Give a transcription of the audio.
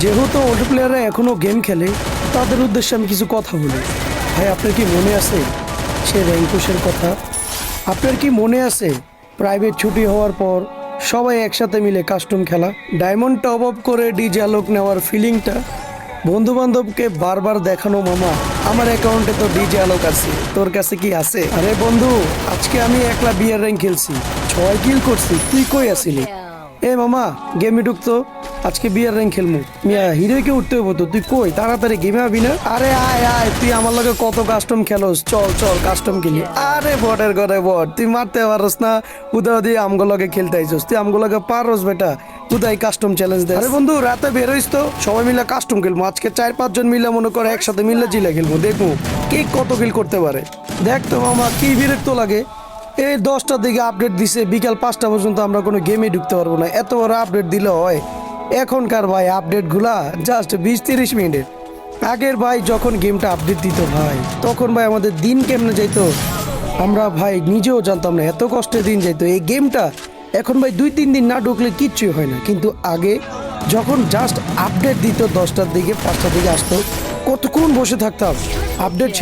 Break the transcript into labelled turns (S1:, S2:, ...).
S1: যেহেতু ওল্ড প্লেয়াররা এখনো গেম খেলে, তাদের উদ্দেশ্যে আমি কিছু কথা বলি। ভাই, আপনার কি মনে আছে সে র্যাঙ্কুশের কথা? আপনার কি মনে আছে প্রাইভেট ছুটি হওয়ার পর সবাই একসাথে মিলে কাস্টম খেলা, ডায়মন্ড টপ আপ করে ডিজে আলোক নেওয়ার ফিলিংটা, বন্ধু বান্ধবকে বারবার দেখানো, মামা আমার অ্যাকাউন্টে তো ডিজে আলোক আছে, তোর কাছে কি আছে? আরে বন্ধু, আজকে আমি একলা বিয়ার র্যাঙ্ক খেলছি, 6 কিল করছি, তুই কই আছিলি? এ মামা, গেমে ঢুকতো, আজকে বিয়ার র্যাঙ্ক খেলমু। মিয়া হিরোকে উঠতে হবো তো, তুই কই তাড়াতাড়ি গেমে আবি না? আরে আয় আয়, তুই আমার লগে কত কাস্টম খেলোস, চল চল কাস্টম খেলি। আরে বটের ঘরে বট, তুই মারতে পারস না, উদা দিয়ে আমগো লগে খেলতে আইছস, তুই আমগো লগে পারস বেটা, উদাই কাস্টম চ্যালেঞ্জ দে। আরে বন্ধু, রাতে বেরোইস তো, সবাই মিলে কাস্টম খেলবো আজকে, 4-5 জন মিলে মনে করে একসাথে মিলে জিলে খেলবো, দেখবো কে কত কিল করতে পারে। দেখ তো মামা, কি বিরক্ত লাগে, এই 10টার দিকে আপডেট দিছে, বিকাল 5টা পর্যন্ত আমরা কোনো গেমে ঢুকতে পারবো না, এত বড় আপডেট দিলে হয়? এখনকার ভাই আপডেট গুলা জাস্ট 20-30 মিনিটের। আগের ভাই যখন গেমটা আপডেট দিত ভাই, তখন ভাই আমাদের দিন কেমনে যাইতো আমরা ভাই নিজেও জানতাম না, এত কষ্টে দিন যাইতো এই গেমটা। এখন ভাই 2-3 দিন না ঢুকলে কিচ্ছুই হয় না, কিন্তু আগে যখন জাস্ট আপডেট দিত 10টার দিকে 5টার দিকে আসতো, কতক্ষণ বসে থাকতাম আপডেট